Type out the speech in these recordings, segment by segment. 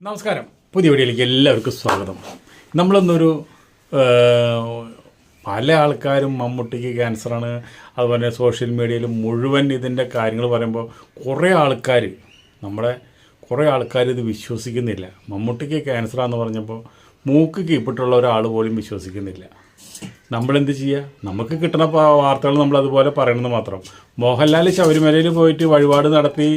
നമസ്കാരം. പുതിയ വീഡിയോയിലേക്ക് എല്ലാവർക്കും സ്വാഗതം. നമ്മളിന്നൊരു പല ആൾക്കാരും മമ്മൂട്ടിക്ക് ക്യാൻസറാണ്, അതുപോലെ സോഷ്യൽ മീഡിയയിൽ മുഴുവൻ ഇതിൻ്റെ കാര്യങ്ങൾ പറയുമ്പോൾ കുറേ ആൾക്കാർ ഇത് വിശ്വസിക്കുന്നില്ല. മമ്മൂട്ടിക്ക് ക്യാൻസറാന്ന് പറഞ്ഞപ്പോൾ മൂക്ക് കീപ്പിട്ടുള്ള ഒരാൾ പോലും വിശ്വസിക്കുന്നില്ല. നമ്മളെന്ത് ചെയ്യുക? നമുക്ക് കിട്ടുന്ന വാർത്തകൾ നമ്മളതുപോലെ പറയണമെന്ന് മാത്രം. മോഹൻലാൽ ശബരിമലയിൽ പോയിട്ട് വഴിപാട് നടത്തി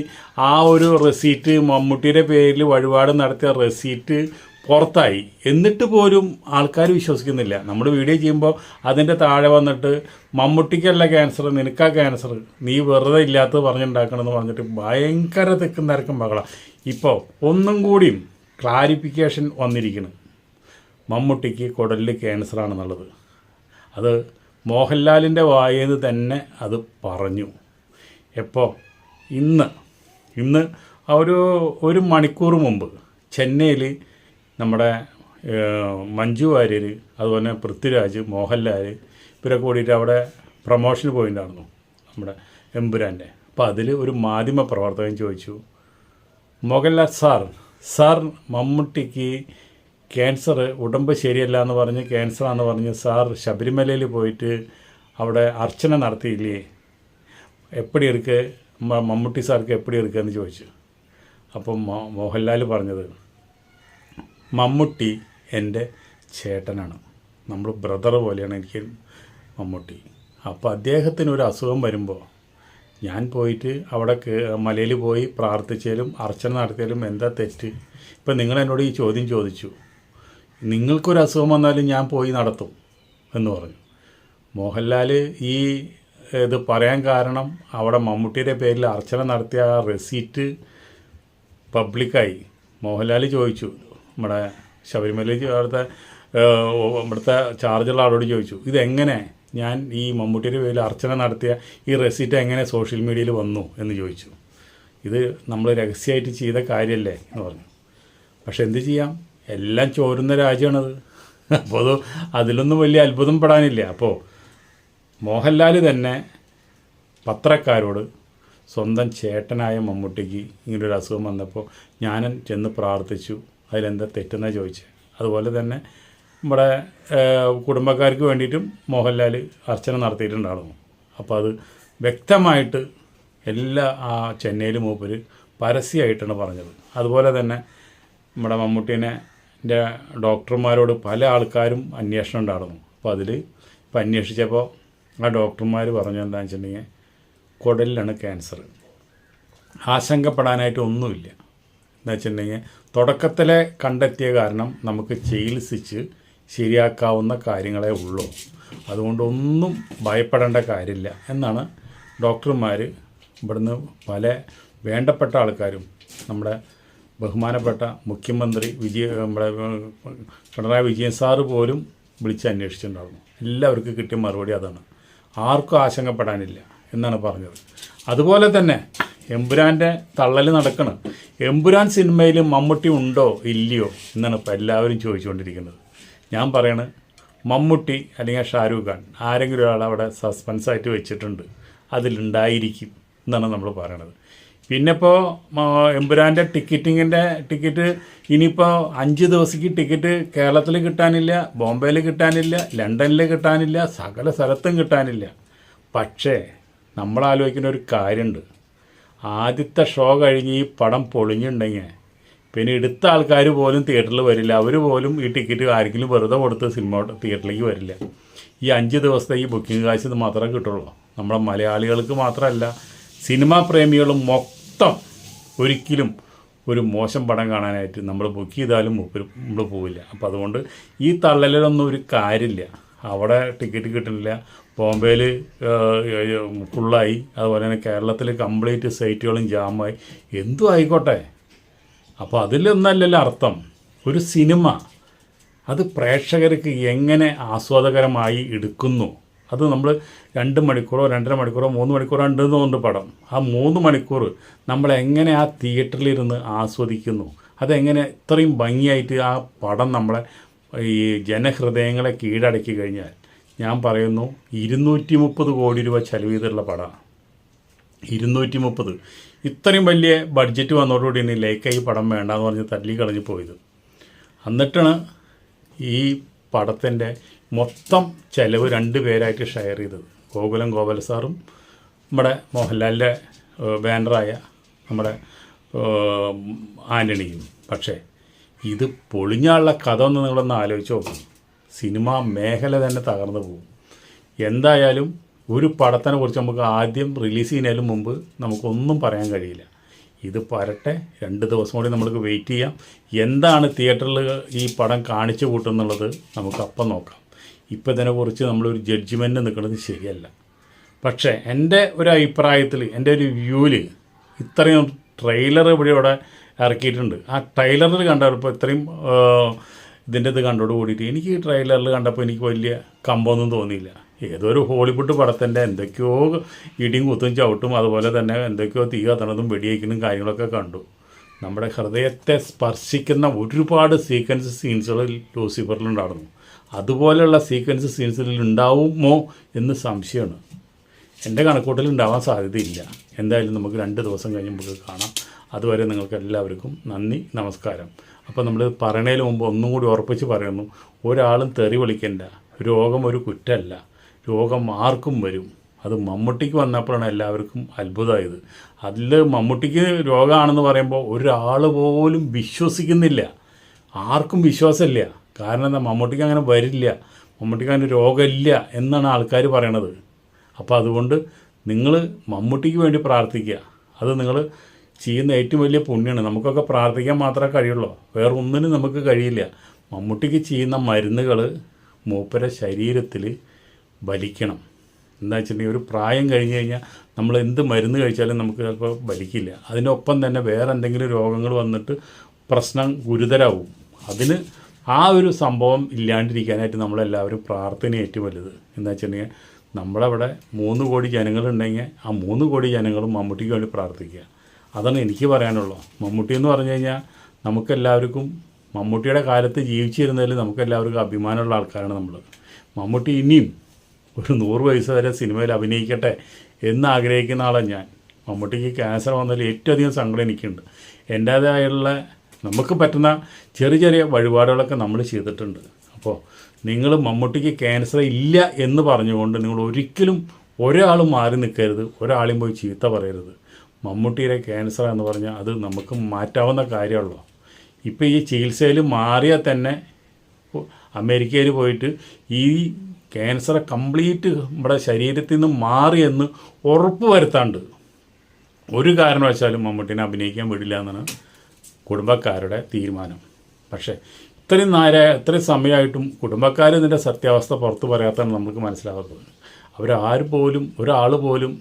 ആ ഒരു റെസീറ്റ്, മമ്മൂട്ടിയുടെ പേരിൽ വഴിപാട് നടത്തിയ റെസീറ്റ് പുറത്തായി. എന്നിട്ട് പോലും ആൾക്കാർ വിശ്വസിക്കുന്നില്ല. നമ്മൾ വീഡിയോ ചെയ്യുമ്പോൾ അതിൻ്റെ താഴെ വന്നിട്ട് മമ്മൂട്ടിക്കല്ല ക്യാൻസർ, നിനക്കാ ക്യാൻസർ, നീ വെറുതെ ഇല്ലാത്തത് പറഞ്ഞുണ്ടാക്കണമെന്ന് പറഞ്ഞിട്ട് ഭയങ്കര തെക്കും തിരക്കും ബഹളം. ഇപ്പോൾ ഒന്നും കൂടിയും ക്ലാരിഫിക്കേഷൻ വന്നിരിക്കുന്നു. മമ്മൂട്ടിക്ക് കുടലിൽ ക്യാൻസറാണെന്നുള്ളത് അത് മോഹൻലാലിൻ്റെ വായേന്ന് തന്നെ അത് പറഞ്ഞു. എപ്പോൾ? ഇന്ന് ഒരു മണിക്കൂർ മുമ്പ് ചെന്നൈയിൽ നമ്മുടെ മഞ്ജു വാര്യർ, അതുപോലെ പൃഥ്വിരാജ്, മോഹൻലാൽ ഇവരൊക്കെ കൂടിയിട്ട് അവിടെ പ്രൊമോഷന് പോയിട്ടുണ്ടായിരുന്നു നമ്മുടെ എമ്പുരാൻ്റെ. അപ്പോൾ അതിൽ ഒരു മാധ്യമ പ്രവർത്തകൻ ചോദിച്ചു, മോഹൻലാൽ സാർ മമ്മൂട്ടിക്ക് ക്യാൻസർ, ഉടമ്പ് ശരിയല്ല എന്ന് പറഞ്ഞ് ക്യാൻസറാണെന്ന് പറഞ്ഞ് സാർ ശബരിമലയിൽ പോയിട്ട് അവിടെ അർച്ചന നടത്തിയില്ലേ, എപ്പടി ഇருக்கு മമ്മൂട്ടി സാർക്ക് എപ്പടി ഇருக்கு എന്ന് ചോദിച്ചു. അപ്പം മോഹൻലാൽ പറഞ്ഞത്, മമ്മൂട്ടി എൻ്റെ ചേട്ടനാണ്, നമ്മൾ ബ്രദർ പോലെയാണ് എനിക്ക് മമ്മൂട്ടി. അപ്പോൾ അദ്ദേഹത്തിന് ഒരു അസുഖം വരുമ്പോൾ ഞാൻ പോയിട്ട് അവിടെ മലയിൽ പോയി പ്രാർത്ഥിച്ചാലും അർച്ചന നടത്തിയാലും എന്താ തെറ്റ്? ഇപ്പം നിങ്ങളെന്നോട് ഈ ചോദ്യം ചോദിച്ചു, നിങ്ങൾക്കൊരു അസുഖം വന്നാലും ഞാൻ പോയി നടത്തും എന്ന് പറഞ്ഞു. മോഹൻലാൽ ഈ ഇത് പറയാൻ കാരണം അവിടെ മമ്മൂട്ടിയുടെ പേരിൽ അർച്ചന നടത്തിയ ആ റെസീറ്റ് പബ്ലിക്കായി. മോഹൻലാൽ ചോദിച്ചു, നമ്മുടെ ശബരിമലയിൽ ഇവിടുത്തെ ചാർജുള്ള ആളോട് ചോദിച്ചു, ഇതെങ്ങനെ ഞാൻ ഈ മമ്മൂട്ടിയുടെ പേരിൽ അർച്ചന നടത്തിയ ഈ റെസീറ്റ് എങ്ങനെ സോഷ്യൽ മീഡിയയിൽ വന്നു എന്ന് ചോദിച്ചു. ഇത് നമ്മൾ രഹസ്യമായിട്ട് ചെയ്ത കാര്യമല്ലേ എന്ന് പറഞ്ഞു. പക്ഷെ എന്ത് ചെയ്യാം, എല്ലാം ചോരുന്ന രാജ്യമാണത്. അപ്പോൾ അതിലൊന്നും വലിയ അത്ഭുതം പെടാനില്ല. അപ്പോൾ മോഹൻലാൽ തന്നെ പത്രക്കാരോട് സ്വന്തം ചേട്ടനായ മമ്മൂട്ടിക്ക് ഇങ്ങനൊരു അസുഖം വന്നപ്പോൾ ഞാൻ ചെന്ന് പ്രാർത്ഥിച്ചു, അതിലെന്താ തെറ്റെന്നാണ് ചോദിച്ചത്. അതുപോലെ തന്നെ നമ്മുടെ കുടുംബക്കാർക്ക് വേണ്ടിയിട്ടും മോഹൻലാൽ അർച്ചന നടത്തിയിട്ടുണ്ടായിരുന്നു. അപ്പോൾ അത് വ്യക്തമായിട്ട് എല്ലാ ആ ചെന്നൈയിൽ മൂപ്പര് പരസ്യമായിട്ടാണ് പറഞ്ഞത്. അതുപോലെ തന്നെ നമ്മുടെ മമ്മൂട്ടീനെ ഡോക്ടർമാരോട് പല ആൾക്കാരും അന്വേഷണം ഉണ്ടായിരുന്നു. അപ്പോൾ അതിൽ ഇപ്പം അന്വേഷിച്ചപ്പോൾ ആ ഡോക്ടർമാർ പറഞ്ഞത് എന്താണെന്ന് വെച്ചിട്ടുണ്ടെങ്കിൽ കുടലിലാണ് ക്യാൻസർ. ആശങ്കപ്പെടാനായിട്ട് ഒന്നുമില്ല. എന്താ വെച്ചിട്ടുണ്ടെങ്കിൽ തുടക്കത്തിലെ കണ്ടെത്തിയ കാരണം നമുക്ക് ചികിത്സിച്ച് ശരിയാക്കാവുന്ന കാര്യങ്ങളേ ഉള്ളൂ, അതുകൊണ്ടൊന്നും ഭയപ്പെടേണ്ട കാര്യമില്ല എന്നാണ് ഡോക്ടർമാർ. ഇവിടുന്ന് പല വേണ്ടപ്പെട്ട ആൾക്കാരും, നമ്മുടെ ബഹുമാനപ്പെട്ട മുഖ്യമന്ത്രി നമ്മുടെ പിണറായി വിജയൻ സാറ് പോലും വിളിച്ച് അന്വേഷിച്ചിട്ടുണ്ടായിരുന്നു. എല്ലാവർക്കും കിട്ടിയ മറുപടി അതാണ്, ആർക്കും ആശങ്കപ്പെടാനില്ല എന്നാണ് പറഞ്ഞത്. അതുപോലെ തന്നെ എമ്പുരാൻ്റെ തള്ളൽ നടക്കണം. എമ്പുരാൻ സിനിമയിൽ മമ്മൂട്ടി ഉണ്ടോ ഇല്ലയോ എന്നാണ് ഇപ്പോൾ എല്ലാവരും ചോദിച്ചുകൊണ്ടിരിക്കുന്നത്. ഞാൻ പറയണത് മമ്മൂട്ടി അല്ലെങ്കിൽ ഷാരൂഖ് ഖാൻ ആരെങ്കിലും ഒരാൾ അവിടെ സസ്പെൻസായിട്ട് വെച്ചിട്ടുണ്ട്, അതിലുണ്ടായിരിക്കും എന്നാണ് നമ്മൾ പറയണത്. പിന്നെ ഇപ്പോൾ എമ്പുരാൻ്റെ ടിക്കറ്റ് ഇനിയിപ്പോൾ 5 ദിവസത്തേക്ക് ടിക്കറ്റ് കേരളത്തിൽ കിട്ടാനില്ല, ബോംബെയിൽ കിട്ടാനില്ല, ലണ്ടനിൽ കിട്ടാനില്ല, സകല സ്ഥലത്തും കിട്ടാനില്ല. പക്ഷേ നമ്മൾ ആലോചിക്കുന്ന ഒരു കാര്യമുണ്ട്, ആദ്യത്തെ ഷോ കഴിഞ്ഞ് ഈ പടം പൊളിഞ്ഞിട്ടുണ്ടെങ്കിൽ പിന്നെ എടുത്ത ആൾക്കാർ പോലും തിയേറ്ററിൽ വരില്ല. അവർ പോലും ഈ ടിക്കറ്റ് ആരെങ്കിലും വെറുതെ കൊടുത്ത് സിനിമ തിയേറ്ററിലേക്ക് വരില്ല. ഈ 5 ദിവസത്തെ ഈ ബുക്കിംഗ് കാശ് മാത്രമേ കിട്ടുള്ളൂ. നമ്മളെ മലയാളികൾക്ക് മാത്രമല്ല, സിനിമാ പ്രേമികളും മൊത്തം ഒരിക്കലും ഒരു മോശം പടം കാണാനായിട്ട് നമ്മൾ ബുക്ക് ചെയ്താലും നമ്മൾ പോവില്ല. അപ്പോൾ അതുകൊണ്ട് ഈ തള്ളലിലൊന്നും ഒരു കാര്യമില്ല. അവിടെ ടിക്കറ്റ് കിട്ടുന്നില്ല, ബോംബെയിൽ ഫുള്ളായി, അതുപോലെ തന്നെ കേരളത്തിൽ കംപ്ലീറ്റ് സൈറ്റുകളും ജാമായി, എന്തും ആയിക്കോട്ടെ. അപ്പോൾ അതിലൊന്നല്ലല്ലോ അർത്ഥം. ഒരു സിനിമ അത് പ്രേക്ഷകർക്ക് എങ്ങനെ ആസ്വാദകരമായി എടുക്കുന്നു, അത് നമ്മൾ 2 മണിക്കൂറോ 2.5 മണിക്കൂറോ 3 മണിക്കൂറോ ഉണ്ടെന്നുകൊണ്ട് പടം, ആ 3 മണിക്കൂർ നമ്മളെങ്ങനെ ആ തിയേറ്ററിലിരുന്ന് ആസ്വദിക്കുന്നു, അതെങ്ങനെ ഇത്രയും ഭംഗിയായിട്ട് ആ പടം നമ്മളെ ഈ ജനഹൃദയങ്ങളെ കീഴടക്കി കഴിഞ്ഞാൽ, ഞാൻ പറയുന്നു 230 കോടി രൂപ ചെലവ് ചെയ്തിട്ടുള്ള പടമാണ്. 230. ഇത്രയും വലിയ ബഡ്ജറ്റ് വന്നതോടുകൂടിയാണ് ലേക്കായി പടം വേണ്ടാന്ന് പറഞ്ഞ് തല്ലി കളഞ്ഞ് പോയത്. എന്നിട്ടാണ് ഈ പടത്തിൻ്റെ മൊത്തം ചിലവ് 2 പേരായിട്ട് ഷെയർ ചെയ്തത്. ഗോകുലം സാറും നമ്മുടെ മോഹൻലാലിൻ്റെ ബാനറായ നമ്മുടെ ആൻ്റണിയും. പക്ഷേ ഇത് പൊളിഞ്ഞാലുള്ള കഥ ഒന്ന് നിങ്ങളൊന്ന് ആലോചിച്ച് നോക്കും. സിനിമാ മേഖല തന്നെ തകർന്നു പോകും. എന്തായാലും ഒരു പടത്തിനെ കുറിച്ച് നമുക്ക് ആദ്യം റിലീസ് ചെയ്യുന്നതിന് മുമ്പ് നമുക്കൊന്നും പറയാൻ കഴിയില്ല. ഇത് വരട്ടെ, 2 ദിവസം കൂടി നമുക്ക് വെയിറ്റ് ചെയ്യാം. എന്താണ് തിയേറ്ററിൽ ഈ പടം കാണിച്ചു കൂട്ടുന്നുള്ളത് നമുക്കപ്പം നോക്കാം. ഇപ്പം ഇതിനെക്കുറിച്ച് നമ്മളൊരു ജഡ്ജ്മെൻറ്റ് നിൽക്കുന്നത് ശരിയല്ല. പക്ഷേ എൻ്റെ ഒരു അഭിപ്രായത്തിൽ, എൻ്റെ ഒരു വ്യൂവിൽ ഇത്രയും ട്രെയിലർ ഇവിടെ ഇറക്കിയിട്ടുണ്ട്. ആ ട്രെയിലറിൽ കണ്ടപ്പോൾ ഇത്രയും ഇതിൻ്റെ ഇത് കണ്ടോട് കൂടിയിട്ട് എനിക്ക് ട്രെയിലറിൽ കണ്ടപ്പോൾ എനിക്ക് വലിയ കമ്പമൊന്നും തോന്നിയില്ല. ഏതോ ഒരു ഹോളിവുഡ് പടത്തിൻ്റെ എന്തൊക്കെയോ ഇടിയും കുത്തും ചവിട്ടും, അതുപോലെ തന്നെ എന്തൊക്കെയോ തീ കത്തണതും വെടിവയ്ക്കുന്നതും കാര്യങ്ങളൊക്കെ കണ്ടു. നമ്മുടെ ഹൃദയത്തെ സ്പർശിക്കുന്ന ഒരുപാട് സീക്വൻസുകൾ ലൂസിഫറിലുണ്ടായിരുന്നു. അതുപോലെയുള്ള സീക്വൻസിൽ ഉണ്ടാവുമോ എന്ന് സംശയമാണ്. എൻ്റെ കണക്കൂട്ടൽ ഉണ്ടാവാൻ സാധ്യതയില്ല. എന്തായാലും നമുക്ക് 2 ദിവസം കഴിഞ്ഞ് നമുക്ക് കാണാം. അതുവരെ നിങ്ങൾക്ക് എല്ലാവർക്കും നന്ദി, നമസ്കാരം. അപ്പോൾ നമ്മൾ പറയണതിന് മുമ്പ് ഒന്നും കൂടി ഉറപ്പിച്ച് പറയുന്നു, ഒരാളും തെറി വിളിക്കേണ്ട. രോഗം ഒരു കുറ്റമല്ല, രോഗം ആർക്കും വരും. അത് മമ്മൂട്ടിക്ക് വന്നപ്പോഴാണ് എല്ലാവർക്കും അത്ഭുതമായത്. അതിൽ മമ്മൂട്ടിക്ക് രോഗമാണെന്ന് പറയുമ്പോൾ ഒരാൾ പോലും വിശ്വസിക്കുന്നില്ല, ആർക്കും വിശ്വാസമില്ല. കാരണം എന്താ, മമ്മൂട്ടിക്ക് അങ്ങനെ വരില്ല, മമ്മൂട്ടിക്ക് അങ്ങനെ രോഗമില്ല എന്നാണ് ആൾക്കാർ പറയണത്. അപ്പോൾ അതുകൊണ്ട് നിങ്ങൾ മമ്മൂട്ടിക്ക് വേണ്ടി പ്രാർത്ഥിക്കുക. അത് നിങ്ങൾ ചെയ്യുന്ന ഏറ്റവും വലിയ പുണ്യമാണ്. നമുക്കൊക്കെ പ്രാർത്ഥിക്കാൻ മാത്രമേ കഴിയുള്ളൂ, വേറെ ഒന്നിനും നമുക്ക് കഴിയില്ല. മമ്മൂട്ടിക്ക് ചെയ്യുന്ന മരുന്നുകൾ മൂപ്പരെ ശരീരത്തിൽ വലിക്കണം. എന്താ വെച്ചിട്ടുണ്ടെങ്കിൽ ഒരു പ്രായം കഴിഞ്ഞ് കഴിഞ്ഞാൽ നമ്മൾ എന്ത് മരുന്ന് കഴിച്ചാലും നമുക്ക് ചിലപ്പോൾ വലിക്കില്ല. അതിനൊപ്പം തന്നെ വേറെ എന്തെങ്കിലും രോഗങ്ങൾ വന്നിട്ട് പ്രശ്നം ഗുരുതരാവും. അതിന് ആ ഒരു സംഭവം ഇല്ലാണ്ടിരിക്കാനായിട്ട് നമ്മളെല്ലാവരും പ്രാർത്ഥന ഏറ്റവും വലുത്. എന്താ വെച്ചിട്ടുണ്ടെങ്കിൽ നമ്മളവിടെ 3 കോടി ജനങ്ങളുണ്ടെങ്കിൽ ആ 3 കോടി ജനങ്ങളും മമ്മൂട്ടിക്ക് വേണ്ടി പ്രാർത്ഥിക്കുക. അതാണ് എനിക്ക് പറയാനുള്ളൂ. മമ്മൂട്ടി എന്ന് പറഞ്ഞു കഴിഞ്ഞാൽ നമുക്കെല്ലാവർക്കും മമ്മൂട്ടിയുടെ കാലത്ത് ജീവിച്ചിരുന്നതിൽ നമുക്കെല്ലാവർക്കും അഭിമാനമുള്ള ആൾക്കാരാണ് നമ്മൾ. മമ്മൂട്ടി ഇനിയും ഒരു 100 വയസ്സ് വരെ സിനിമയിൽ അഭിനയിക്കട്ടെ എന്ന് ആഗ്രഹിക്കുന്ന ആളാണ് ഞാൻ. മമ്മൂട്ടിക്ക് ക്യാൻസർ വന്നതിൽ ഏറ്റവും അധികം സങ്കടം എനിക്കുണ്ട്. എൻ്റേതായുള്ള നമുക്ക് പറ്റുന്ന ചെറിയ വഴിപാടുകളൊക്കെ നമ്മൾ ചെയ്തിട്ടുണ്ട്. അപ്പോൾ നിങ്ങൾ മമ്മൂട്ടിക്ക് ക്യാൻസർ ഇല്ല എന്ന് പറഞ്ഞുകൊണ്ട് നിങ്ങൾ ഒരിക്കലും ഒരാൾ മാറി നിൽക്കരുത്, ഒരാളെയും പോയി ചീത്ത പറയരുത്. മമ്മൂട്ടിയുടെ ക്യാൻസർ എന്ന് പറഞ്ഞാൽ അത് നമുക്ക് മാറ്റാവുന്ന കാര്യമുള്ളൂ. ഇപ്പോൾ ഈ ചികിത്സയിൽ മാറിയാൽ തന്നെ അമേരിക്കയിൽ പോയിട്ട് ഈ ക്യാൻസർ കംപ്ലീറ്റ് നമ്മുടെ ശരീരത്തിൽ നിന്ന് മാറിയെന്ന് ഉറപ്പ് വരുത്താണ്ട് ഒരു കാരണവശാലും മമ്മൂട്ടിനെ അഭിനയിക്കാൻ വിടില്ല എന്നാണ് കുടുംബക്കാരുടെ തീരുമാനം. പക്ഷേ ഇത്രയും സമയമായിട്ടും കുടുംബക്കാർ ഇതിൻ്റെ സത്യാവസ്ഥ പുറത്ത് പറയാത്തതാണ് നമുക്ക് മനസ്സിലാകുന്നത്. ഒരാൾ പോലും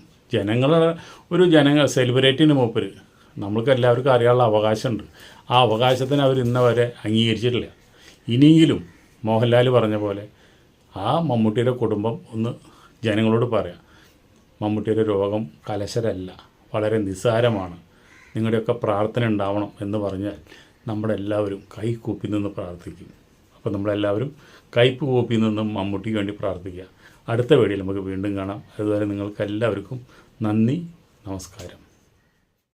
ജനങ്ങൾ സെലിബ്രിറ്റിന് മൂപ്പര് നമ്മൾക്ക് എല്ലാവർക്കും അറിയാനുള്ള അവകാശമുണ്ട്. ആ അവകാശത്തിന് അവർ ഇന്നവരെ അംഗീകരിച്ചിട്ടില്ല. ഇനിയെങ്കിലും മോഹൻലാൽ പറഞ്ഞ പോലെ ആ മമ്മൂട്ടിയുടെ കുടുംബം ഒന്ന് ജനങ്ങളോട് പറയാം, മമ്മൂട്ടിയുടെ രോഗം കലശരല്ല, വളരെ നിസ്സാരമാണ്, നിങ്ങളുടെയൊക്കെ പ്രാർത്ഥന ഉണ്ടാവണം എന്ന് പറഞ്ഞാൽ നമ്മളെല്ലാവരും കൈകൂപ്പി നിന്ന് പ്രാർത്ഥിക്കും. അപ്പോൾ നമ്മളെല്ലാവരും കൈകൂപ്പി നിന്നും മമ്മൂട്ടിക്ക് വേണ്ടി പ്രാർത്ഥിക്കുക. അടുത്ത വീഡിയോയിൽ നമുക്ക് വീണ്ടും കാണാം. അതുവരെ നിങ്ങൾക്കെല്ലാവർക്കും നന്ദി, നമസ്കാരം.